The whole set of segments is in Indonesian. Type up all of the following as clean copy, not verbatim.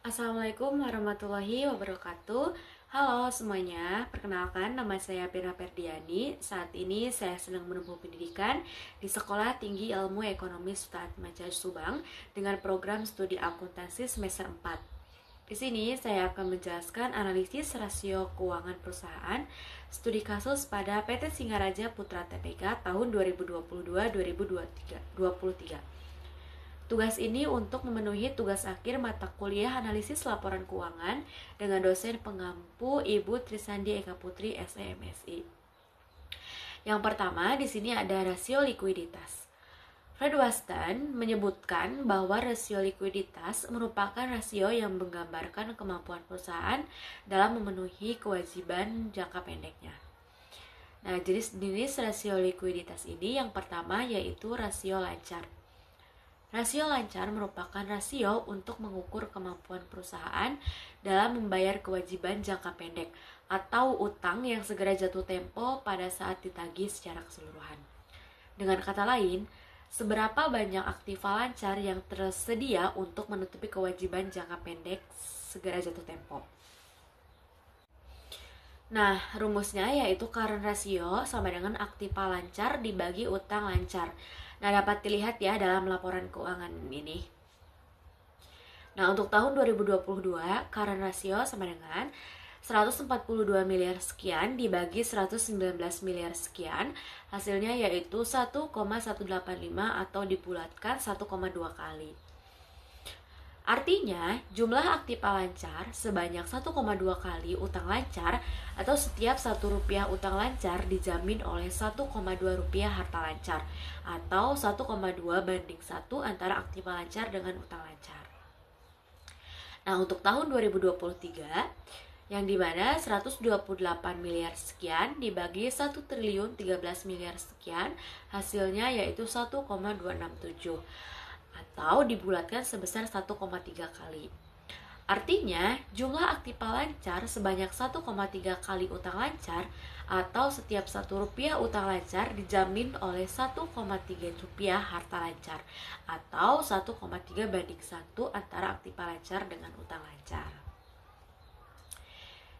Assalamualaikum warahmatullahi wabarakatuh. Halo semuanya, perkenalkan nama saya Pira Ferdiani. Saat ini saya sedang menempuh pendidikan di Sekolah Tinggi Ilmu Ekonomi Sultan Subang dengan program studi akuntansi semester 4. Di sini saya akan menjelaskan analisis rasio keuangan perusahaan studi kasus pada PT Singaraja Putra Tbk tahun 2022-2023. Tugas ini untuk memenuhi tugas akhir mata kuliah analisis laporan keuangan dengan dosen pengampu Ibu Trisandi Eka Putri SEMSI. Yang pertama, di sini ada rasio likuiditas. Fred Waston menyebutkan bahwa rasio likuiditas merupakan rasio yang menggambarkan kemampuan perusahaan dalam memenuhi kewajiban jangka pendeknya. Nah, jenis rasio likuiditas ini yang pertama yaitu rasio lancar. Rasio lancar merupakan rasio untuk mengukur kemampuan perusahaan dalam membayar kewajiban jangka pendek atau utang yang segera jatuh tempo pada saat ditagih secara keseluruhan. Dengan kata lain, seberapa banyak aktiva lancar yang tersedia untuk menutupi kewajiban jangka pendek segera jatuh tempo. Nah, rumusnya yaitu current ratio sama dengan aktiva lancar dibagi utang lancar. Nah, dapat dilihat ya dalam laporan keuangan ini. Nah, untuk tahun 2022, current ratio sama dengan 142 miliar sekian dibagi 119 miliar sekian. Hasilnya yaitu 1,185 atau dibulatkan 1,2 kali. Artinya, jumlah aktiva lancar sebanyak 1,2 kali utang lancar atau setiap 1 rupiah utang lancar dijamin oleh 1,2 rupiah harta lancar atau 1,2 banding 1 antara aktiva lancar dengan utang lancar. Nah, untuk tahun 2023 yang dimana 128 miliar sekian dibagi 1 triliun 13 miliar sekian, hasilnya yaitu 1,267 atau dibulatkan sebesar 1,3 kali. Artinya, jumlah aktiva lancar sebanyak 1,3 kali utang lancar atau setiap 1 rupiah utang lancar dijamin oleh 1,3 rupiah harta lancar atau 1,3 banding 1 antara aktiva lancar dengan utang lancar.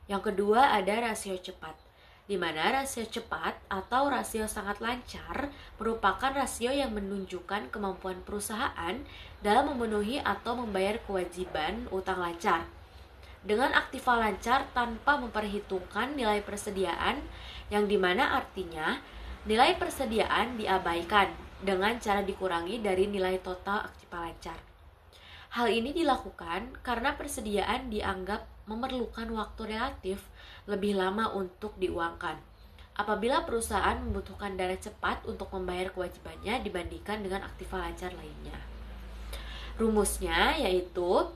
Yang kedua ada rasio cepat, di mana rasio cepat atau rasio sangat lancar merupakan rasio yang menunjukkan kemampuan perusahaan dalam memenuhi atau membayar kewajiban utang lancar dengan aktiva lancar tanpa memperhitungkan nilai persediaan, yang dimana artinya nilai persediaan diabaikan dengan cara dikurangi dari nilai total aktiva lancar. Hal ini dilakukan karena persediaan dianggap memerlukan waktu relatif lebih lama untuk diuangkan apabila perusahaan membutuhkan dana cepat untuk membayar kewajibannya dibandingkan dengan aktiva lancar lainnya. Rumusnya yaitu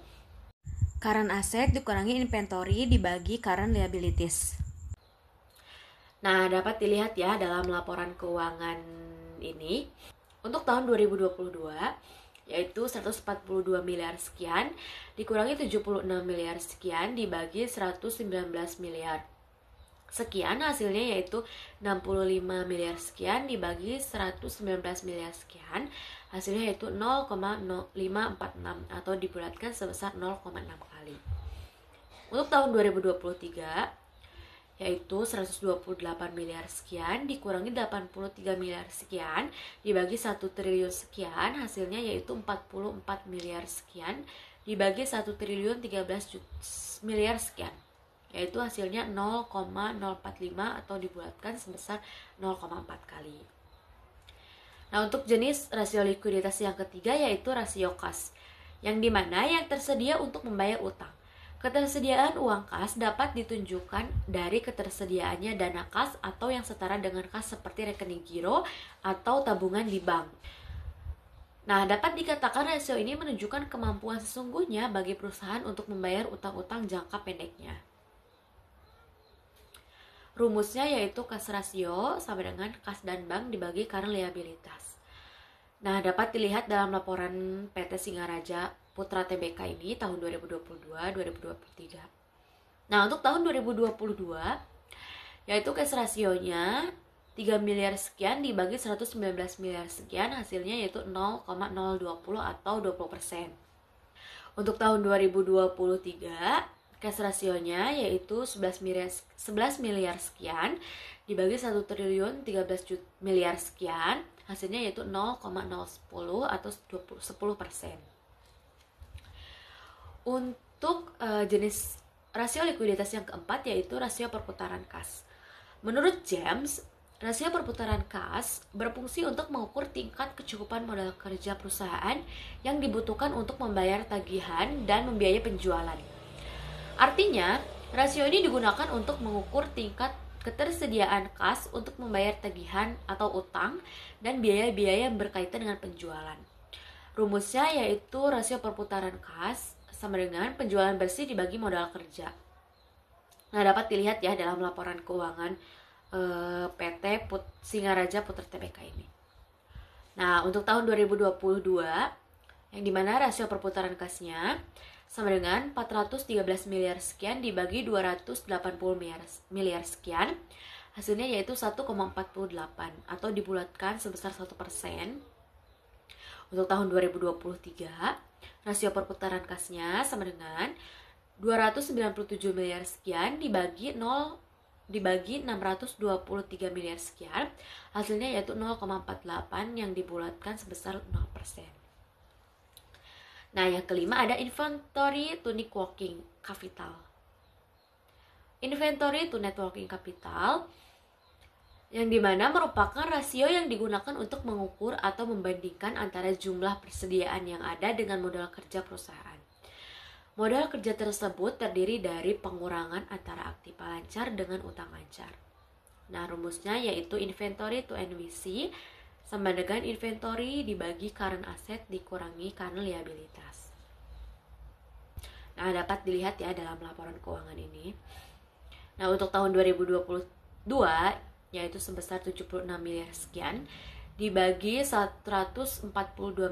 current asset dikurangi inventory dibagi current liabilities. Nah, dapat dilihat ya dalam laporan keuangan ini untuk tahun 2022 yaitu 142 miliar sekian dikurangi 76 miliar sekian dibagi 119 miliar sekian, hasilnya yaitu 65 miliar sekian dibagi 119 miliar sekian, hasilnya yaitu 0,0546 atau dibulatkan sebesar 0,6 kali. Untuk tahun 2023 yaitu 128 miliar sekian dikurangi 83 miliar sekian dibagi 1 triliun sekian, hasilnya yaitu 44 miliar sekian dibagi 1 triliun 13 miliar sekian, yaitu hasilnya 0,045 atau dibulatkan sebesar 0,4 kali. Nah, untuk jenis rasio likuiditas yang ketiga yaitu rasio kas, yang dimana yang tersedia untuk membayar utang. Ketersediaan uang kas dapat ditunjukkan dari ketersediaannya dana kas atau yang setara dengan kas seperti rekening giro atau tabungan di bank. Nah, dapat dikatakan rasio ini menunjukkan kemampuan sesungguhnya bagi perusahaan untuk membayar utang-utang jangka pendeknya. Rumusnya yaitu kas rasio sama dengan kas dan bank dibagi current liabilitas. Nah, dapat dilihat dalam laporan PT Singaraja Putra Tbk ini tahun 2022-2023. Nah, untuk tahun 2022 yaitu cash rasionya 3 miliar sekian dibagi 119 miliar sekian, hasilnya yaitu 0,020 atau 20%. Untuk tahun 2023, cash rasionya yaitu 11 miliar sekian dibagi 1 triliun 13 miliar sekian, hasilnya yaitu 0,010 atau 10%. Untuk jenis rasio likuiditas yang keempat yaitu rasio perputaran kas. Menurut James, rasio perputaran kas berfungsi untuk mengukur tingkat kecukupan modal kerja perusahaan yang dibutuhkan untuk membayar tagihan dan membiayai penjualan. Artinya, rasio ini digunakan untuk mengukur tingkat ketersediaan kas untuk membayar tagihan atau utang dan biaya-biaya yang berkaitan dengan penjualan. Rumusnya yaitu rasio perputaran kas sama dengan penjualan bersih dibagi modal kerja. Nah, dapat dilihat ya dalam laporan keuangan PT Singaraja Putra Tbk ini. Nah, untuk tahun 2022 yang dimana rasio perputaran kasnya sama dengan 413 miliar sekian dibagi 280 miliar sekian, hasilnya yaitu 1,48 atau dibulatkan sebesar 1%. Untuk tahun 2023 rasio perputaran kasnya sama dengan 297 miliar sekian dibagi 623 miliar sekian, hasilnya yaitu 0,48 yang dibulatkan sebesar 0%. Nah, yang kelima ada inventory to net working capital. Inventory to net working capital yang dimana merupakan rasio yang digunakan untuk mengukur atau membandingkan antara jumlah persediaan yang ada dengan modal kerja perusahaan. Modal kerja tersebut terdiri dari pengurangan antara aktiva lancar dengan utang lancar. Nah, rumusnya yaitu inventory to NWC sama dengan inventory dibagi current asset dikurangi current liabilitas. Nah, dapat dilihat ya dalam laporan keuangan ini. Nah, untuk tahun 2022 yaitu sebesar 76 miliar sekian dibagi 142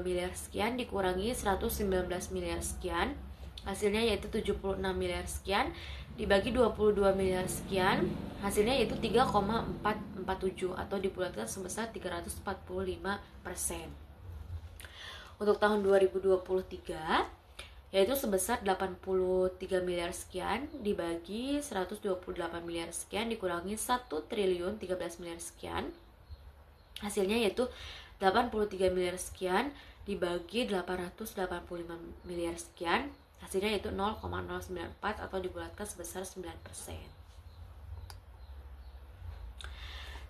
miliar sekian dikurangi 119 miliar sekian, hasilnya yaitu 76 miliar sekian dibagi 22 miliar sekian, hasilnya yaitu 3,447 atau dibulatkan sebesar 345%. Untuk tahun 2023 yaitu sebesar 83 miliar sekian dibagi 128 miliar sekian dikurangi 1 triliun 13 miliar sekian, hasilnya yaitu 83 miliar sekian dibagi 885 miliar sekian, hasilnya yaitu 0,094 atau dibulatkan sebesar 9%.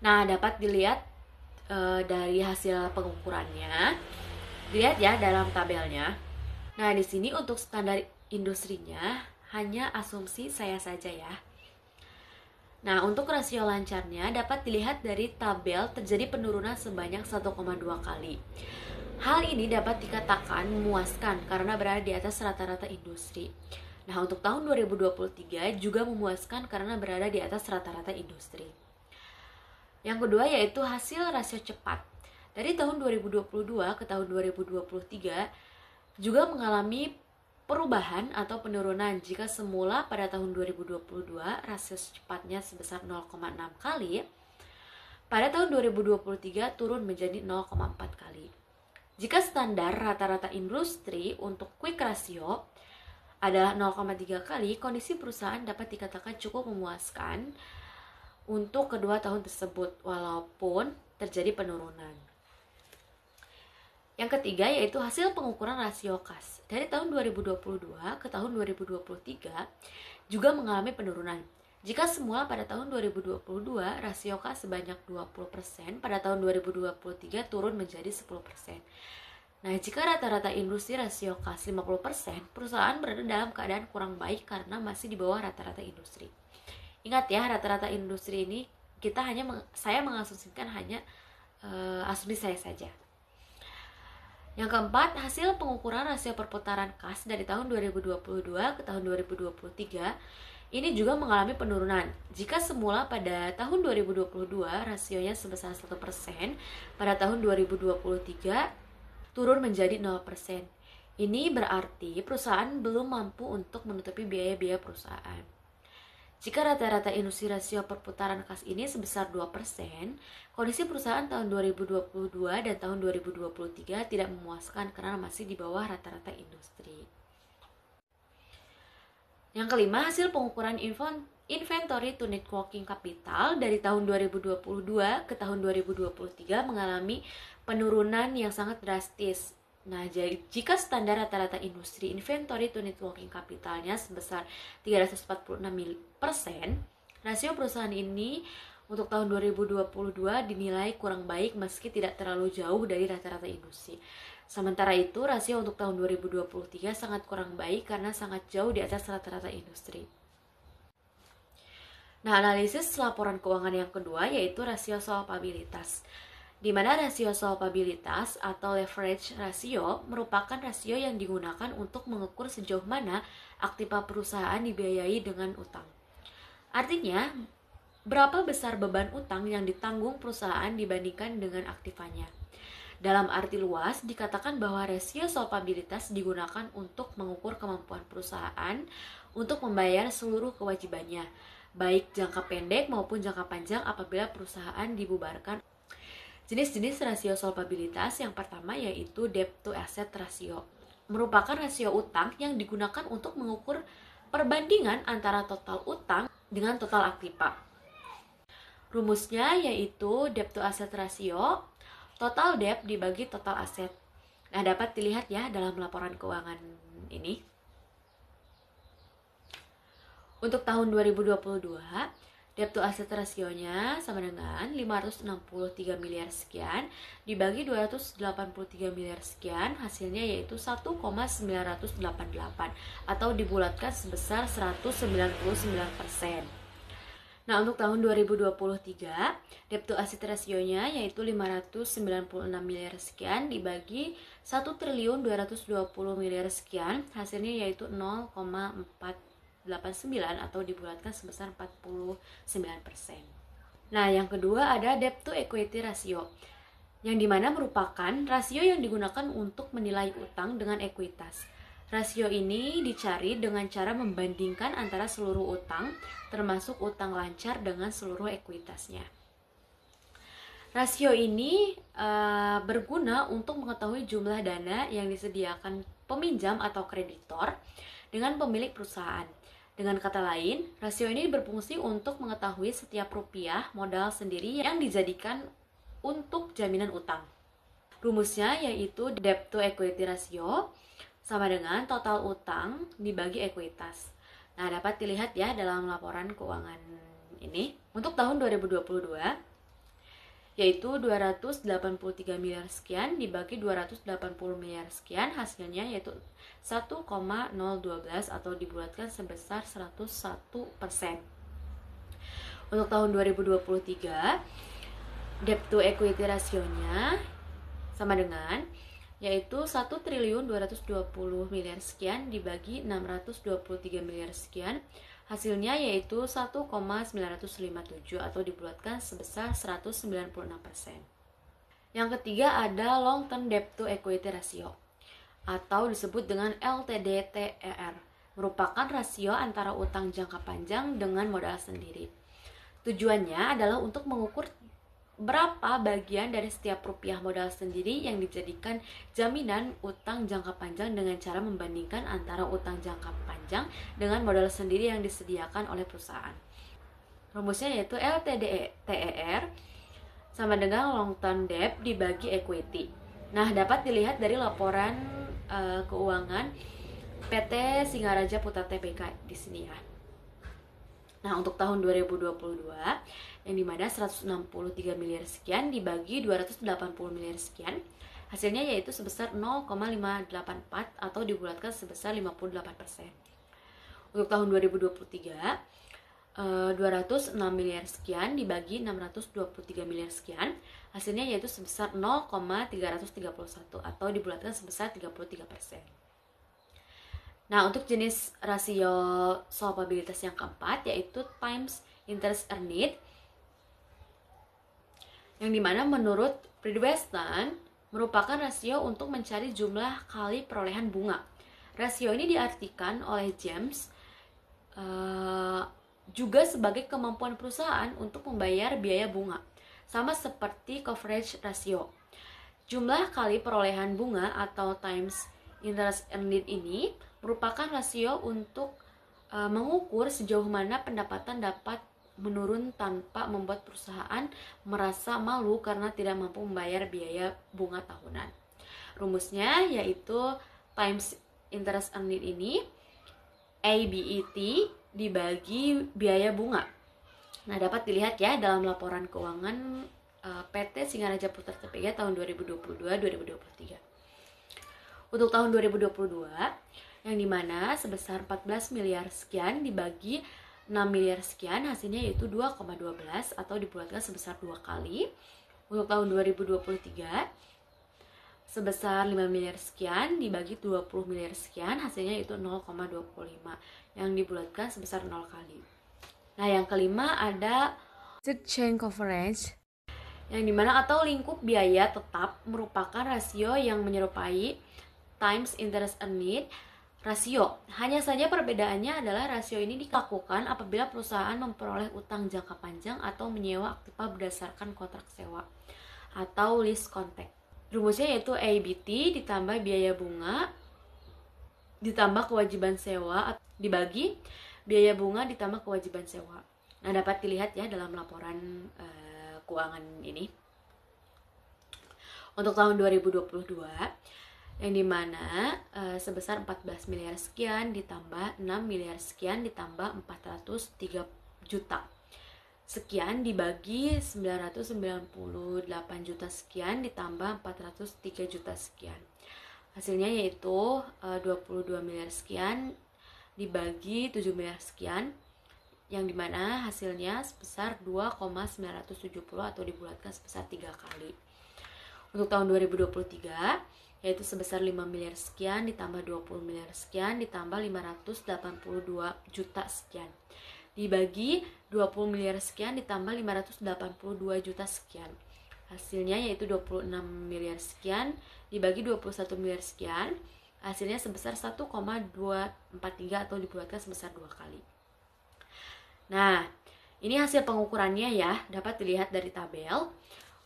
Nah, dapat dilihat dari hasil pengukurannya, lihat ya dalam tabelnya. Nah, di sini untuk standar industrinya hanya asumsi saya saja ya. Nah, untuk rasio lancarnya dapat dilihat dari tabel terjadi penurunan sebanyak 1,2 kali. Hal ini dapat dikatakan memuaskan karena berada di atas rata-rata industri. Nah, untuk tahun 2023 juga memuaskan karena berada di atas rata-rata industri. Yang kedua yaitu hasil rasio cepat. Dari tahun 2022 ke tahun 2023 juga mengalami perubahan atau penurunan jika semula pada tahun 2022 rasio cepatnya sebesar 0,6 kali, pada tahun 2023 turun menjadi 0,4 kali. Jika standar rata-rata industri untuk quick ratio adalah 0,3 kali, kondisi perusahaan dapat dikatakan cukup memuaskan untuk kedua tahun tersebut walaupun terjadi penurunan. Yang ketiga yaitu hasil pengukuran rasio kas. Dari tahun 2022 ke tahun 2023 juga mengalami penurunan. Jika semula pada tahun 2022 rasio kas sebanyak 20%, pada tahun 2023 turun menjadi 10%. Nah, jika rata-rata industri rasio kas 50%, perusahaan berada dalam keadaan kurang baik karena masih di bawah rata-rata industri. Ingat ya, rata-rata industri ini saya mengasumsikan hanya asumsi saya saja. Yang keempat, hasil pengukuran rasio perputaran kas dari tahun 2022 ke tahun 2023 ini juga mengalami penurunan. Jika semula pada tahun 2022 rasionya sebesar 1%, pada tahun 2023 turun menjadi 0%. Ini berarti perusahaan belum mampu untuk menutupi biaya-biaya perusahaan. Jika rata-rata industri rasio perputaran kas ini sebesar 2%, kondisi perusahaan tahun 2022 dan tahun 2023 tidak memuaskan karena masih di bawah rata-rata industri. Yang kelima, hasil pengukuran inventory to net working capital dari tahun 2022 ke tahun 2023 mengalami penurunan yang sangat drastis. Nah, jadi jika standar rata-rata industri inventory to net working capitalnya sebesar 346%, rasio perusahaan ini untuk tahun 2022 dinilai kurang baik meski tidak terlalu jauh dari rata-rata industri. Sementara itu, rasio untuk tahun 2023 sangat kurang baik karena sangat jauh di atas rata-rata industri. Nah, analisis laporan keuangan yang kedua yaitu rasio solvabilitas, di mana rasio solvabilitas atau leverage ratio merupakan rasio yang digunakan untuk mengukur sejauh mana aktiva perusahaan dibiayai dengan utang. Artinya, berapa besar beban utang yang ditanggung perusahaan dibandingkan dengan aktivanya. Dalam arti luas, dikatakan bahwa rasio solvabilitas digunakan untuk mengukur kemampuan perusahaan untuk membayar seluruh kewajibannya, baik jangka pendek maupun jangka panjang apabila perusahaan dibubarkan. Jenis-jenis rasio solvabilitas yang pertama yaitu debt to asset ratio. Merupakan rasio utang yang digunakan untuk mengukur perbandingan antara total utang dengan total aktiva. Rumusnya yaitu debt to asset ratio, total debt dibagi total aset. Nah, dapat dilihat ya dalam laporan keuangan ini. Untuk tahun 2022, debt to asset rasionya sama dengan 563 miliar sekian dibagi 283 miliar sekian, hasilnya yaitu 1,988 atau dibulatkan sebesar 199%. Nah, untuk tahun 2023, debt to asset rasionya yaitu 596 miliar sekian dibagi 1.220 miliar sekian, hasilnya yaitu 0,489 atau dibulatkan sebesar 49%. Nah, yang kedua ada debt to equity ratio, yang dimana merupakan rasio yang digunakan untuk menilai utang dengan ekuitas. Rasio ini dicari dengan cara membandingkan antara seluruh utang, termasuk utang lancar dengan seluruh ekuitasnya. Rasio ini berguna untuk mengetahui jumlah dana yang disediakan peminjam atau kreditor dengan pemilik perusahaan. Dengan kata lain, rasio ini berfungsi untuk mengetahui setiap rupiah modal sendiri yang dijadikan untuk jaminan utang. Rumusnya yaitu debt to equity ratio sama dengan total utang dibagi ekuitas. Nah, dapat dilihat ya dalam laporan keuangan ini. Untuk tahun 2022 yaitu 283 miliar sekian dibagi 280 miliar sekian, hasilnya yaitu 1,012 atau dibulatkan sebesar 101%. Untuk tahun 2023, debt to equity rasionya sama dengan yaitu 1.220 miliar sekian dibagi 623 miliar sekian, hasilnya yaitu 1,957 atau dibulatkan sebesar 196%. Yang ketiga ada long term debt to equity ratio atau disebut dengan LTD-TER, merupakan rasio antara utang jangka panjang dengan modal sendiri. Tujuannya adalah untuk mengukur berapa bagian dari setiap rupiah modal sendiri yang dijadikan jaminan utang jangka panjang dengan cara membandingkan antara utang jangka panjang dengan modal sendiri yang disediakan oleh perusahaan. Rumusnya yaitu LTD-TER sama dengan long term debt dibagi equity. Nah, dapat dilihat dari laporan keuangan PT Singaraja Putra Tbk di sini ya. Nah, untuk tahun 2022 yang dimana 163 miliar sekian dibagi 280 miliar sekian, hasilnya yaitu sebesar 0,584 atau dibulatkan sebesar 58%. Untuk tahun 2023 206 miliar sekian dibagi 623 miliar sekian, hasilnya yaitu sebesar 0,331 atau dibulatkan sebesar 33%. Nah, untuk jenis rasio solvabilitas yang keempat yaitu times interest earned, yang dimana menurut Friedweston merupakan rasio untuk mencari jumlah kali perolehan bunga. Rasio ini diartikan oleh James juga sebagai kemampuan perusahaan untuk membayar biaya bunga, sama seperti coverage ratio. Jumlah kali perolehan bunga atau times interest earned ini merupakan rasio untuk mengukur sejauh mana pendapatan dapat menurun tanpa membuat perusahaan merasa malu karena tidak mampu membayar biaya bunga tahunan. Rumusnya yaitu times interest earned ini ABET dibagi biaya bunga. Nah, dapat dilihat ya dalam laporan keuangan PT Singaraja Putra Tpg tahun 2022-2023. Untuk tahun 2022, yang dimana sebesar 14 miliar sekian dibagi 6 miliar sekian, hasilnya yaitu 2,12 atau dibulatkan sebesar 2 kali. Untuk tahun 2023, sebesar 5 miliar sekian dibagi 20 miliar sekian, hasilnya yaitu 0,25 yang dibulatkan sebesar 0 kali. Nah, yang kelima ada chain coverage, yang dimana atau lingkup biaya tetap merupakan rasio yang menyerupai times interest earned rasio. Hanya saja perbedaannya adalah rasio ini dilakukan apabila perusahaan memperoleh utang jangka panjang atau menyewa aktiva berdasarkan kontrak sewa atau lease contract. Rumusnya yaitu ABT ditambah biaya bunga ditambah kewajiban sewa dibagi biaya bunga ditambah kewajiban sewa. Nah, dapat dilihat ya dalam laporan keuangan ini. Untuk tahun 2022, yang dimana sebesar 14 miliar sekian ditambah 6 miliar sekian ditambah 403 juta sekian dibagi 998 juta sekian ditambah 403 juta sekian. Hasilnya yaitu 22 miliar sekian dibagi 7 miliar sekian, yang dimana hasilnya sebesar 2,970 atau dibulatkan sebesar 3 kali. Untuk tahun 2023 yaitu sebesar 5 miliar sekian ditambah 20 miliar sekian ditambah 582 juta sekian dibagi 20 miliar sekian ditambah 582 juta sekian. Hasilnya yaitu 26 miliar sekian dibagi 21 miliar sekian, hasilnya sebesar 1,243 atau dibulatkan sebesar 2 kali. Nah, ini hasil pengukurannya ya, dapat dilihat dari tabel.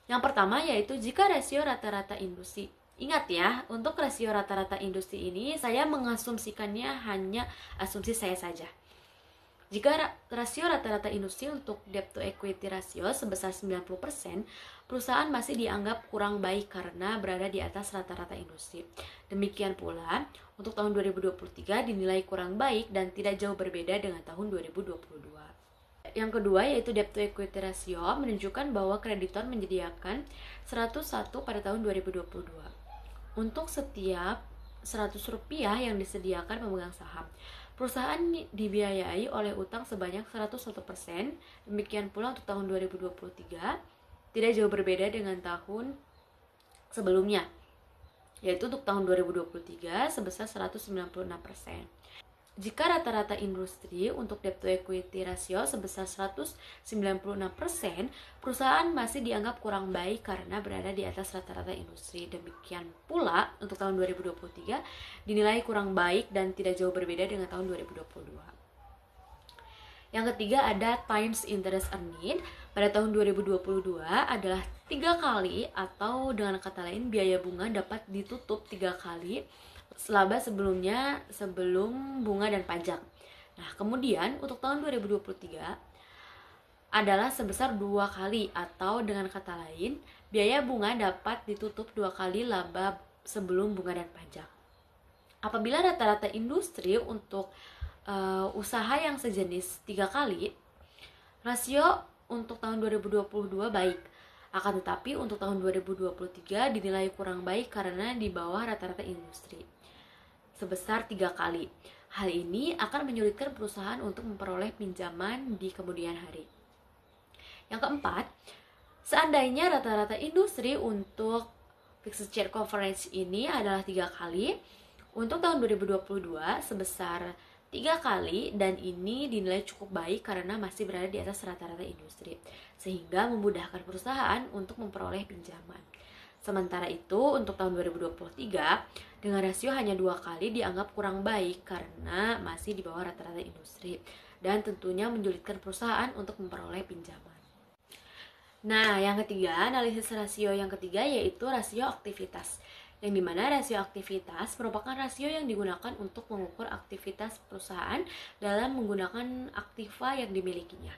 Yang pertama yaitu jika rasio rata-rata industri. Ingat ya, untuk rasio rata-rata industri ini saya mengasumsikannya hanya asumsi saya saja. Jika rasio rata-rata industri untuk debt to equity rasio sebesar 90%, perusahaan masih dianggap kurang baik karena berada di atas rata-rata industri. Demikian pula, untuk tahun 2023 dinilai kurang baik dan tidak jauh berbeda dengan tahun 2022. Yang kedua yaitu debt to equity ratio menunjukkan bahwa kreditor menyediakan 101 pada tahun 2022. Untuk setiap 100 rupiah yang disediakan pemegang saham, perusahaan dibiayai oleh utang sebanyak 101%. Demikian pula untuk tahun 2023 tidak jauh berbeda dengan tahun sebelumnya, yaitu untuk tahun 2023 sebesar 196%. Jika rata-rata industri untuk debt to equity ratio sebesar 196%, perusahaan masih dianggap kurang baik karena berada di atas rata-rata industri. Demikian pula untuk tahun 2023 dinilai kurang baik dan tidak jauh berbeda dengan tahun 2022. Yang ketiga ada times interest earned. Pada tahun 2022 adalah 3 kali, atau dengan kata lain biaya bunga dapat ditutup 3 kali selaba sebelumnya sebelum bunga dan pajak. Nah, kemudian untuk tahun 2023 adalah sebesar 2 kali, atau dengan kata lain biaya bunga dapat ditutup 2 kali laba sebelum bunga dan pajak. Apabila rata-rata industri untuk usaha yang sejenis 3 kali, rasio untuk tahun 2022 baik. Akan tetapi untuk tahun 2023 dinilai kurang baik karena di bawah rata-rata industri sebesar 3 kali. Hal ini akan menyulitkan perusahaan untuk memperoleh pinjaman di kemudian hari. Yang keempat, seandainya rata-rata industri untuk fixed charge coverage ini adalah 3 kali, untuk tahun 2022 sebesar 3 kali, dan ini dinilai cukup baik karena masih berada di atas rata-rata industri, sehingga memudahkan perusahaan untuk memperoleh pinjaman. Sementara itu untuk tahun 2023 dengan rasio hanya 2 kali dianggap kurang baik karena masih di bawah rata-rata industri dan tentunya menyulitkan perusahaan untuk memperoleh pinjaman. Nah, yang ketiga, analisis rasio yang ketiga yaitu rasio aktivitas. yang dimana rasio aktivitas merupakan rasio yang digunakan untuk mengukur aktivitas perusahaan dalam menggunakan aktiva yang dimilikinya.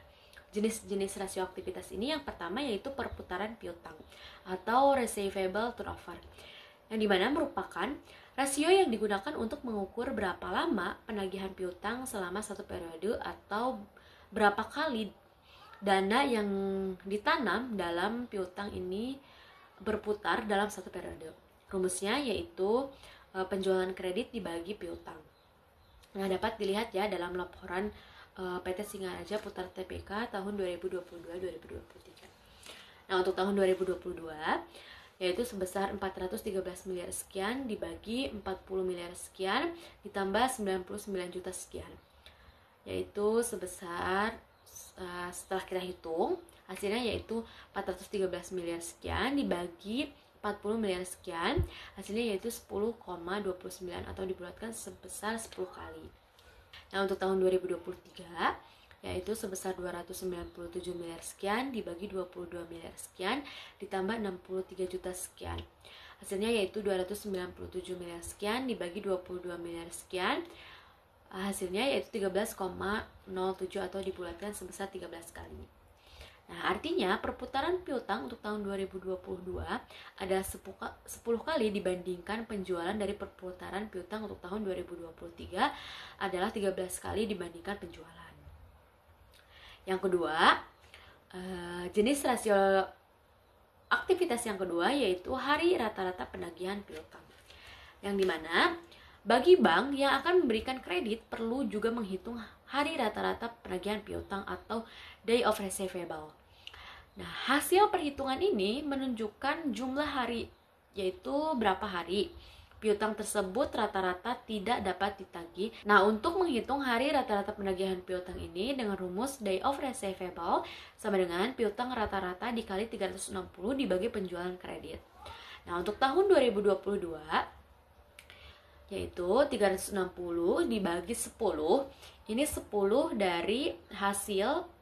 Jenis-jenis rasio aktivitas ini yang pertama yaitu perputaran piutang atau receivable turnover, yang dimana merupakan rasio yang digunakan untuk mengukur berapa lama penagihan piutang selama satu periode atau berapa kali dana yang ditanam dalam piutang ini berputar dalam satu periode. Rumusnya yaitu penjualan kredit dibagi piutang. Nah, dapat dilihat ya dalam laporan PT Singaraja Putra Tbk tahun 2022-2023. Nah, untuk tahun 2022 yaitu sebesar 413 miliar sekian dibagi 40 miliar sekian ditambah 99 juta sekian. Yaitu sebesar setelah kita hitung hasilnya yaitu 413 miliar sekian dibagi 40 miliar sekian, hasilnya yaitu 10,29 atau dibulatkan sebesar 10 kali. Nah, untuk tahun 2023 yaitu sebesar 297 miliar sekian dibagi 22 miliar sekian ditambah 63 juta sekian. Hasilnya yaitu 297 miliar sekian dibagi 22 miliar sekian. Hasilnya yaitu 13,07 atau dibulatkan sebesar 13 kali. Nah, artinya perputaran piutang untuk tahun 2022 adalah 10 kali dibandingkan penjualan dari perputaran piutang untuk tahun 2023 adalah 13 kali dibandingkan penjualan. Yang kedua, jenis rasio aktivitas yang kedua yaitu hari rata-rata penagihan piutang. Yang dimana bagi bank yang akan memberikan kredit perlu juga menghitung hari rata-rata penagihan piutang atau day of receivable. Nah, hasil perhitungan ini menunjukkan jumlah hari, yaitu berapa hari piutang tersebut rata-rata tidak dapat ditagih. Nah, untuk menghitung hari rata-rata penagihan piutang ini dengan rumus day of receivable sama dengan piutang rata-rata dikali 360 dibagi penjualan kredit. Nah, untuk tahun 2022 yaitu 360 dibagi 10, ini 10 dari hasil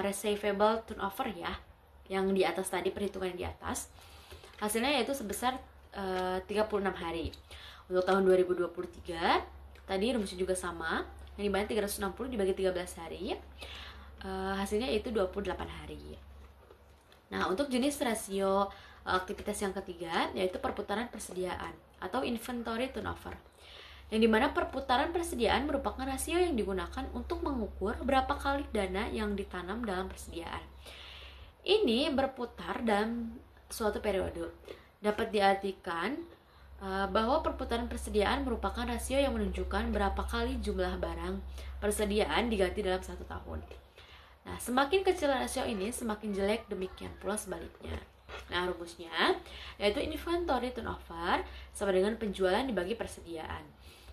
receivable turnover ya, yang di atas tadi, perhitungan di atas. Hasilnya yaitu sebesar 36 hari. Untuk tahun 2023 tadi rumusnya juga sama, yang dimana 360 dibagi 13 hari, hasilnya yaitu 28 hari. Nah, untuk jenis rasio aktivitas yang ketiga yaitu perputaran persediaan atau inventory turnover, yang dimana perputaran persediaan merupakan rasio yang digunakan untuk mengukur berapa kali dana yang ditanam dalam persediaan. Ini berputar dalam suatu periode. Dapat diartikan bahwa perputaran persediaan merupakan rasio yang menunjukkan berapa kali jumlah barang persediaan diganti dalam satu tahun. Nah, semakin kecil rasio ini, semakin jelek, demikian pula sebaliknya. Nah, rumusnya yaitu inventory turnover sama dengan penjualan dibagi persediaan.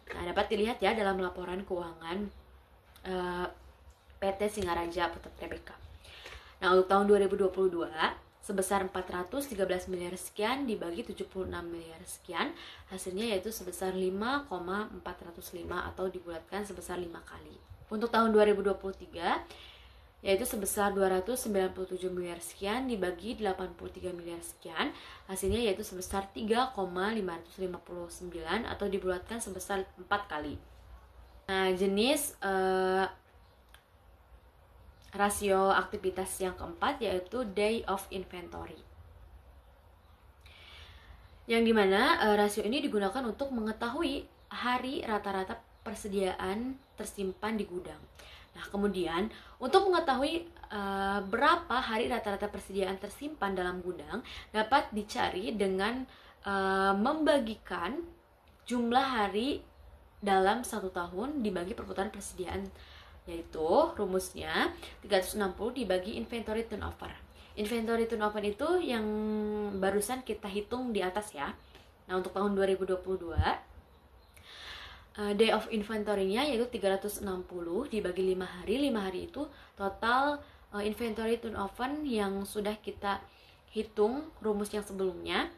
Nah, dapat dilihat ya dalam laporan keuangan PT Singaraja Putra Tbk. Nah, untuk tahun 2022 sebesar 413 miliar sekian dibagi 76 miliar sekian, hasilnya yaitu sebesar 5,405 atau dibulatkan sebesar 5 kali. Untuk tahun 2023 yaitu sebesar 297 miliar sekian dibagi 83 miliar sekian, hasilnya yaitu sebesar 3,559 atau dibulatkan sebesar 4 kali. Nah, jenis rasio aktivitas yang keempat yaitu day of inventory, yang dimana rasio ini digunakan untuk mengetahui hari rata-rata persediaan tersimpan di gudang. Nah, kemudian untuk mengetahui berapa hari rata-rata persediaan tersimpan dalam gudang dapat dicari dengan membagikan jumlah hari dalam satu tahun dibagi perputaran persediaan, yaitu rumusnya 360 dibagi inventory turnover. Inventory turnover itu yang barusan kita hitung di atas ya. Nah, untuk tahun 2022 day of inventory-nya yaitu 360 dibagi 5 hari. 5 hari itu total inventory turnover yang sudah kita hitung rumus yang sebelumnya.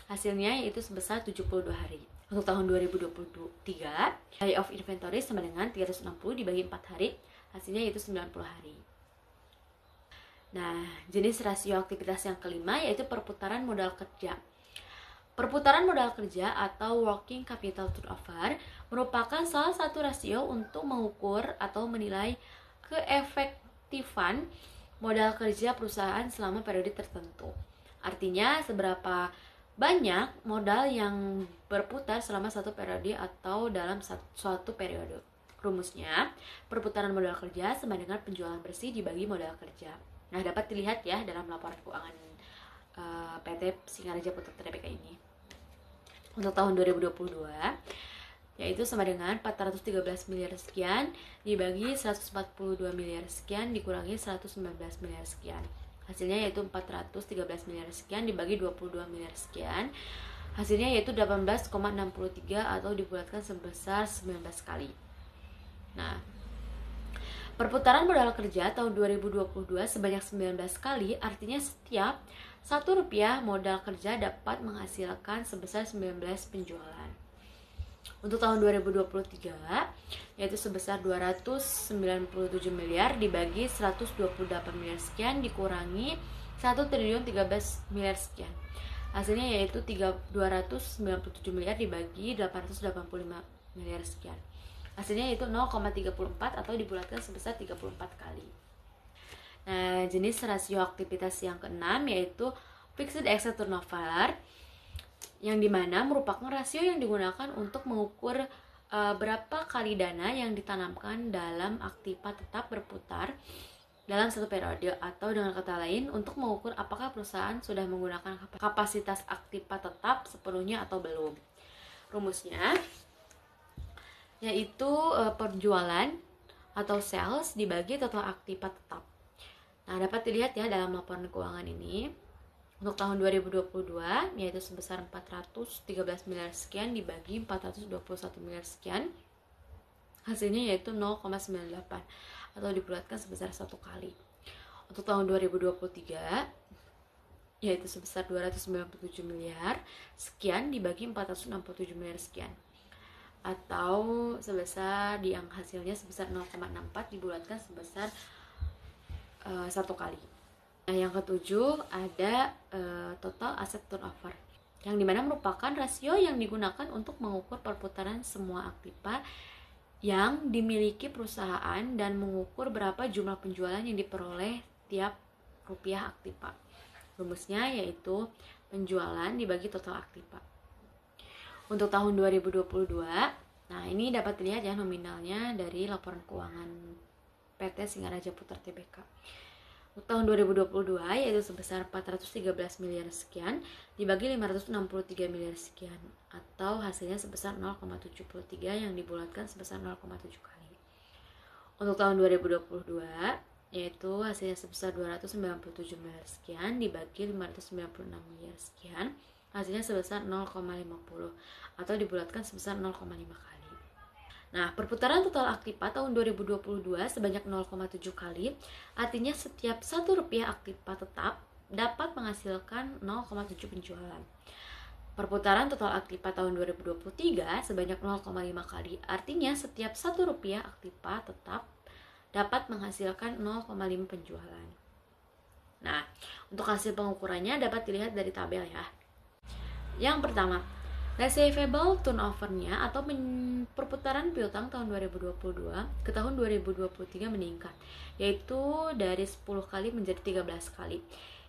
Hasilnya yaitu sebesar 72 hari. Untuk tahun 2023, day of inventory sama dengan 360 dibagi 4 hari. Hasilnya yaitu 90 hari. Nah, jenis rasio aktivitas yang kelima yaitu perputaran modal kerja. Perputaran modal kerja atau working capital turnover merupakan salah satu rasio untuk mengukur atau menilai keefektifan modal kerja perusahaan selama periode tertentu. Artinya, seberapa banyak modal yang berputar selama satu periode atau dalam suatu periode. Rumusnya, perputaran modal kerja sama dengan penjualan bersih dibagi modal kerja. Nah, dapat dilihat ya dalam laporan keuangan PT Singaraja Putra Tbk ini. Untuk tahun 2022 yaitu sama dengan 413 miliar sekian dibagi 142 miliar sekian dikurangi 119 miliar sekian. Hasilnya yaitu 413 miliar sekian dibagi 22 miliar sekian. Hasilnya yaitu 18,63 atau dibulatkan sebesar 19 kali. Nah, perputaran modal kerja tahun 2022 sebanyak 19 kali, artinya setiap Rp1 modal kerja dapat menghasilkan sebesar 19 penjualan. Untuk tahun 2023 yaitu sebesar 297 miliar dibagi 128 miliar sekian dikurangi 1 triliun 13 miliar sekian. Hasilnya yaitu 297 miliar dibagi 885 miliar sekian. Hasilnya yaitu 0,34 atau dibulatkan sebesar 34 kali. Nah, jenis rasio aktivitas yang keenam yaitu fixed asset turnover, yang dimana merupakan rasio yang digunakan untuk mengukur berapa kali dana yang ditanamkan dalam aktiva tetap berputar dalam satu periode, atau dengan kata lain untuk mengukur apakah perusahaan sudah menggunakan kapasitas aktiva tetap sepenuhnya atau belum. Rumusnya yaitu penjualan atau sales dibagi total aktiva tetap. Nah, dapat dilihat ya dalam laporan keuangan ini. Untuk tahun 2022 yaitu sebesar 413 miliar sekian dibagi 421 miliar sekian. Hasilnya yaitu 0,98 atau dibulatkan sebesar 1 kali. Untuk tahun 2023 yaitu sebesar 297 miliar sekian dibagi 467 miliar sekian, atau sebesar yang hasilnya sebesar 0,64 dibulatkan sebesar 1 kali. Nah, yang ketujuh ada total asset turnover, yang dimana merupakan rasio yang digunakan untuk mengukur perputaran semua aktiva yang dimiliki perusahaan dan mengukur berapa jumlah penjualan yang diperoleh tiap rupiah aktiva. Rumusnya yaitu penjualan dibagi total aktiva. Untuk tahun 2022, nah ini dapat dilihat ya nominalnya dari laporan keuangan PT Singaraja Putra Tbk. Untuk tahun 2022 yaitu sebesar 413 miliar sekian dibagi 563 miliar sekian, atau hasilnya sebesar 0,73 yang dibulatkan sebesar 0,7 kali. Untuk tahun 2022 yaitu hasilnya sebesar 297 miliar sekian dibagi 596 miliar sekian, hasilnya sebesar 0,50 atau dibulatkan sebesar 0,5 kali. Nah, perputaran total aktiva tahun 2022 sebanyak 0,7 kali, artinya setiap Rp1 aktiva tetap dapat menghasilkan 0,7 penjualan. Perputaran total aktiva tahun 2023 sebanyak 0,5 kali, artinya setiap Rp1 aktiva tetap dapat menghasilkan 0,5 penjualan. Nah, untuk hasil pengukurannya dapat dilihat dari tabel ya. Yang pertama, receivable turnover-nya atau perputaran piutang tahun 2022 ke tahun 2023 meningkat, yaitu dari 10 kali menjadi 13 kali.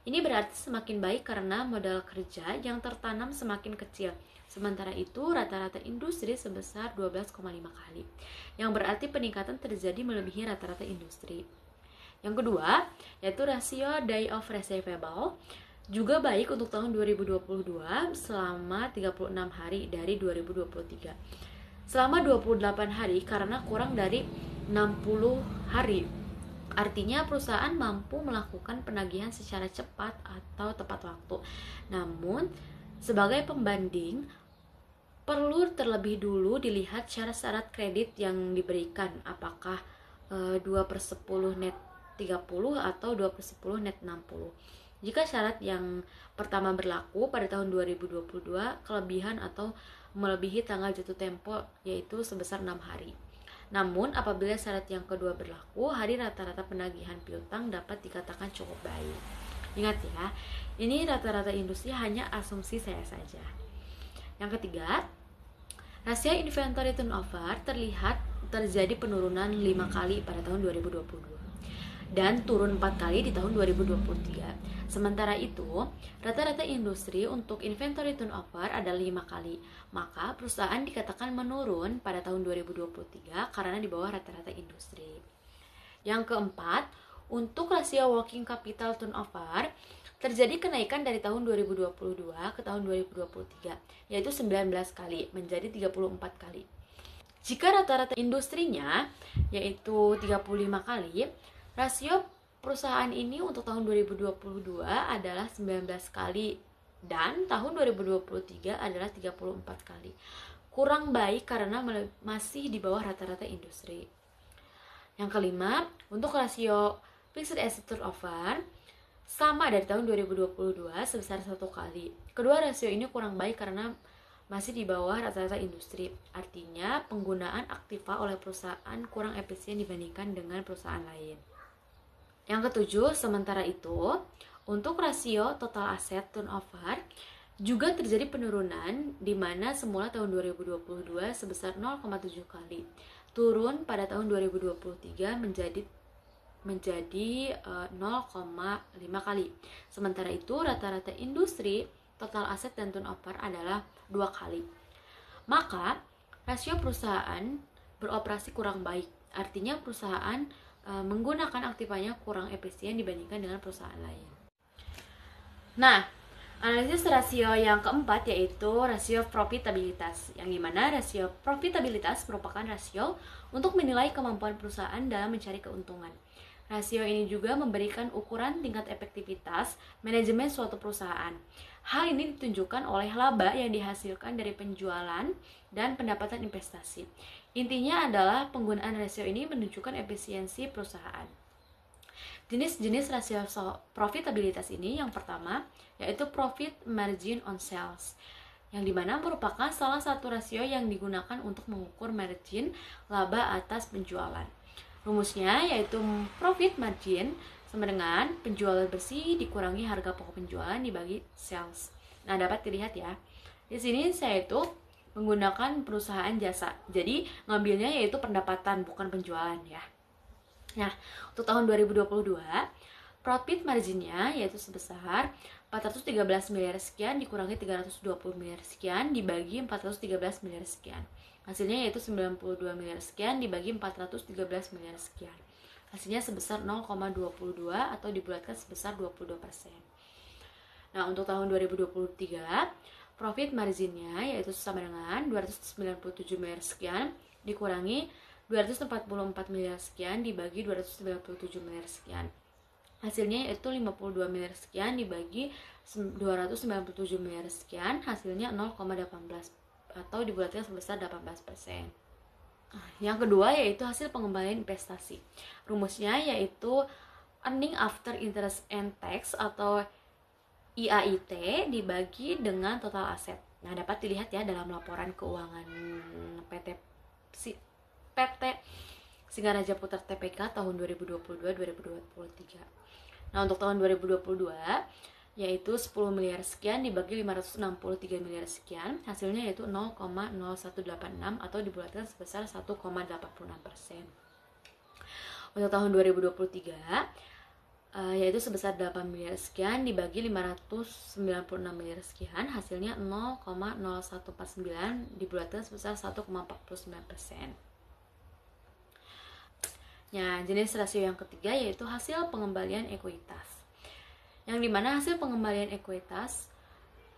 Ini berarti semakin baik karena modal kerja yang tertanam semakin kecil. Sementara itu rata-rata industri sebesar 12,5 kali, yang berarti peningkatan terjadi melebihi rata-rata industri. Yang kedua, yaitu rasio day of receivable, juga baik untuk tahun 2022 selama 36 hari dari 2023. Selama 28 hari karena kurang dari 60 hari. Artinya perusahaan mampu melakukan penagihan secara cepat atau tepat waktu. Namun, sebagai pembanding, perlu terlebih dulu dilihat syarat-syarat kredit yang diberikan. Apakah 2/10 net 30 atau 2/10 net 60. Jika syarat yang pertama berlaku pada tahun 2022, kelebihan atau melebihi tanggal jatuh tempo yaitu sebesar 6 hari. Namun, apabila syarat yang kedua berlaku, hari rata-rata penagihan piutang dapat dikatakan cukup baik. Ingat ya, ini rata-rata industri hanya asumsi saya saja. Yang ketiga, rasio inventory turnover terlihat terjadi penurunan 5 kali pada tahun 2022 dan turun 4 kali di tahun 2023. Sementara itu, rata-rata industri untuk inventory turnover adalah 5 kali. Maka perusahaan dikatakan menurun pada tahun 2023 karena di bawah rata-rata industri. Yang keempat, untuk rasio working capital turnover terjadi kenaikan dari tahun 2022 ke tahun 2023, yaitu 19 kali menjadi 34 kali. Jika rata-rata industrinya yaitu 35 kali, rasio perusahaan ini untuk tahun 2022 adalah 19 kali dan tahun 2023 adalah 34 kali. Kurang baik karena masih di bawah rata-rata industri. Yang kelima, untuk rasio fixed asset turnover sama dari tahun 2022 sebesar 1 kali. Kedua rasio ini kurang baik karena masih di bawah rata-rata industri. Artinya penggunaan aktiva oleh perusahaan kurang efisien dibandingkan dengan perusahaan lain. Yang ketujuh, sementara itu, untuk rasio total aset turnover juga terjadi penurunan di mana semula tahun 2022 sebesar 0,7 kali. Turun pada tahun 2023 menjadi 0,5 kali. Sementara itu, rata-rata industri total aset dan turnover adalah 2 kali. Maka, rasio perusahaan beroperasi kurang baik. Artinya perusahaan menggunakan aktivanya kurang efisien dibandingkan dengan perusahaan lain. Nah, analisis rasio yang keempat yaitu rasio profitabilitas, yang dimana rasio profitabilitas merupakan rasio untuk menilai kemampuan perusahaan dalam mencari keuntungan. Rasio ini juga memberikan ukuran tingkat efektivitas manajemen suatu perusahaan. Hal ini ditunjukkan oleh laba yang dihasilkan dari penjualan dan pendapatan investasi. Intinya adalah penggunaan rasio ini menunjukkan efisiensi perusahaan. Jenis-jenis rasio profitabilitas ini yang pertama yaitu profit margin on sales, yang dimana merupakan salah satu rasio yang digunakan untuk mengukur margin laba atas penjualan. Rumusnya yaitu profit margin sama dengan penjualan bersih dikurangi harga pokok penjualan dibagi sales. Nah, dapat dilihat ya. Di sini saya itu menggunakan perusahaan jasa. Jadi, ngambilnya yaitu pendapatan bukan penjualan ya. Nah, untuk tahun 2022, profit marginnya yaitu sebesar 413 miliar sekian dikurangi 320 miliar sekian dibagi 413 miliar sekian. Hasilnya yaitu 92 miliar sekian dibagi 413 miliar sekian. Hasilnya sebesar 0,22 atau dibulatkan sebesar 22%. Nah, untuk tahun 2023, profit marginnya yaitu sama dengan 297 miliar sekian dikurangi 244 miliar sekian dibagi 297 miliar sekian. Hasilnya yaitu 52 miliar sekian dibagi 297 miliar sekian, hasilnya 0,18 atau dibulatkan sebesar 18%. Yang kedua yaitu hasil pengembalian investasi. Rumusnya yaitu earning after interest and tax atau IAIT dibagi dengan total aset. Nah, dapat dilihat ya dalam laporan keuangan PT Singaraja Putra TPK tahun 2022-2023. Nah, untuk tahun 2022 yaitu 10 miliar sekian dibagi 563 miliar sekian, hasilnya yaitu 0,0186 atau dibulatkan sebesar 1,86%. Untuk tahun 2023 yaitu sebesar 8 miliar sekian dibagi 596 miliar sekian, hasilnya 0,0149 dibulatkan sebesar 1,49%. Nah, jenis rasio yang ketiga yaitu hasil pengembalian ekuitas, yang dimana hasil pengembalian ekuitas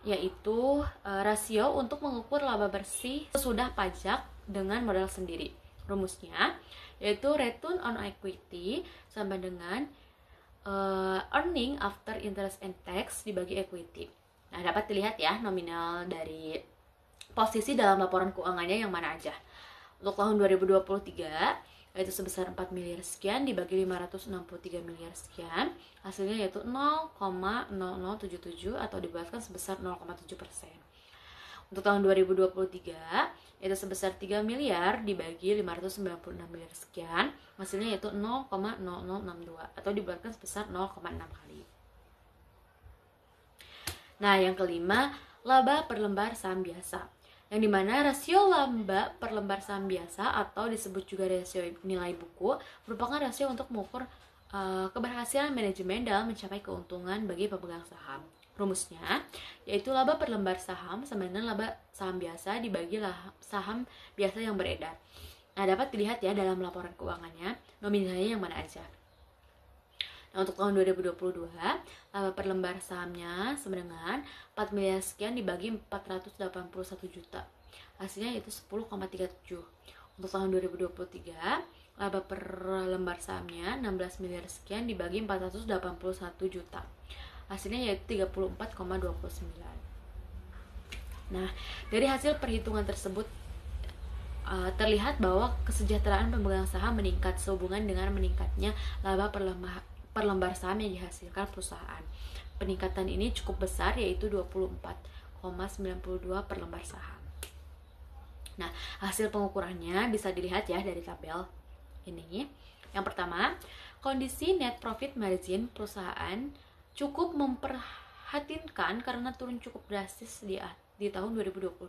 yaitu rasio untuk mengukur laba bersih sesudah pajak dengan modal sendiri. Rumusnya yaitu return on equity sama dengan earning after interest and tax dibagi equity. Nah, dapat dilihat ya nominal dari posisi dalam laporan keuangannya yang mana aja. Untuk tahun 2023 yaitu sebesar 4 miliar sekian dibagi 563 miliar sekian, hasilnya yaitu 0,0077 atau dibulatkan sebesar 0,7%. Untuk tahun 2023 yaitu sebesar 3 miliar dibagi 596 miliar sekian, hasilnya yaitu 0,0062 atau dibulatkan sebesar 0,6 kali. Nah, yang kelima, laba per lembar saham biasa, yang dimana rasio laba per lembar saham biasa atau disebut juga rasio nilai buku merupakan rasio untuk mengukur keberhasilan manajemen dalam mencapai keuntungan bagi pemegang saham. Rumusnya yaitu laba per lembar saham sama dengan laba saham biasa dibagi saham biasa yang beredar. Nah, dapat dilihat ya dalam laporan keuangannya nominalnya yang mana aja. Nah, untuk tahun 2022, laba per lembar sahamnya sama dengan 4 miliar sekian dibagi 481 juta. Hasilnya yaitu 10,37. Untuk tahun 2023, laba per lembar sahamnya 16 miliar sekian dibagi 481 juta. Hasilnya yaitu 34,29. Nah, dari hasil perhitungan tersebut terlihat bahwa kesejahteraan pemegang saham meningkat sehubungan dengan meningkatnya laba per lembar saham yang dihasilkan perusahaan. Peningkatan ini cukup besar yaitu 24,92 per lembar saham. Nah, hasil pengukurannya bisa dilihat ya dari tabel ini. Yang pertama, kondisi net profit margin perusahaan cukup memprihatinkan karena turun cukup drastis di tahun 2022.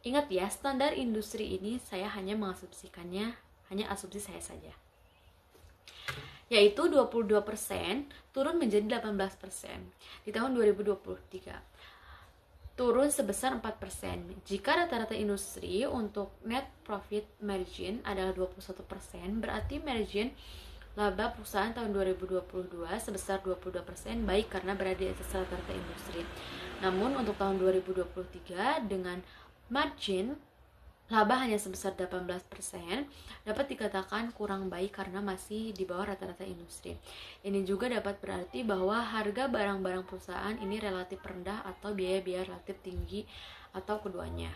Ingat ya, standar industri ini saya hanya mengasumsikannya, hanya asumsi saya saja. Yaitu 22% turun menjadi 18% di tahun 2023. Turun sebesar 4%. Jika rata-rata industri untuk net profit margin adalah 21%, berarti margin laba perusahaan tahun 2022 sebesar 22%, baik karena berada di atas rata-rata industri. Namun untuk tahun 2023 dengan margin laba hanya sebesar 18%, dapat dikatakan kurang baik karena masih di bawah rata-rata industri. Ini juga dapat berarti bahwa harga barang-barang perusahaan ini relatif rendah atau biaya-biaya relatif tinggi atau keduanya.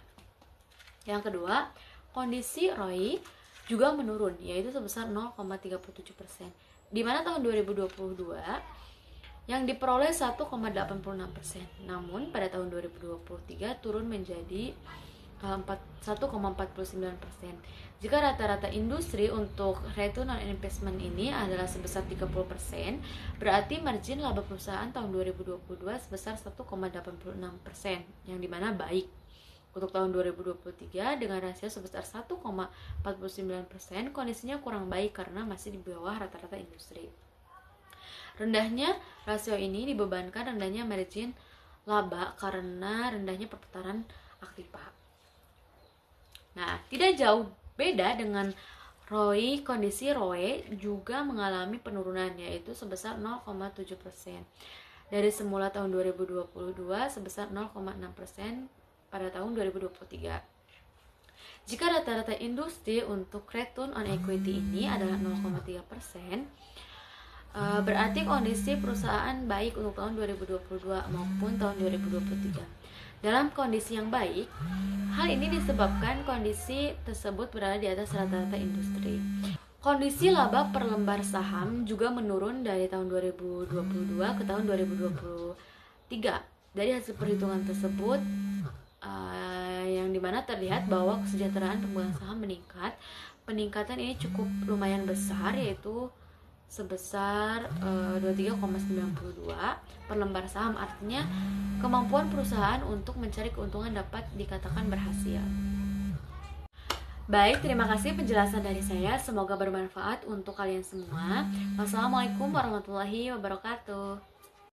Yang kedua, kondisi ROI juga menurun, yaitu sebesar 0,37%, di mana tahun 2022 yang diperoleh 1,86%. Namun pada tahun 2023 turun menjadi 1,49%. Jika rata-rata industri untuk return on investment ini adalah sebesar 30%, berarti margin laba perusahaan tahun 2022 sebesar 1,86%, yang dimana baik. Untuk tahun 2023 dengan rasio sebesar 1,49%, kondisinya kurang baik karena masih di bawah rata-rata industri. Rendahnya rasio ini dibebankan rendahnya margin laba karena rendahnya perputaran aktiva. Nah, tidak jauh beda dengan ROI, kondisi ROE juga mengalami penurunan yaitu sebesar 0,7%. Dari semula tahun 2022 sebesar 0,6% pada tahun 2023. Jika rata-rata industri untuk return on equity ini adalah 0,3%, berarti kondisi perusahaan baik untuk tahun 2022 maupun tahun 2023. Dalam kondisi yang baik, hal ini disebabkan kondisi tersebut berada di atas rata-rata industri. Kondisi laba per lembar saham juga menurun dari tahun 2022 ke tahun 2023. Dari hasil perhitungan tersebut, yang dimana terlihat bahwa kesejahteraan pemegang saham meningkat. Peningkatan ini cukup lumayan besar, yaitu sebesar 23,92 per lembar saham. Artinya kemampuan perusahaan untuk mencari keuntungan dapat dikatakan berhasil. Baik, terima kasih penjelasan dari saya. Semoga bermanfaat untuk kalian semua. Wassalamualaikum warahmatullahi wabarakatuh.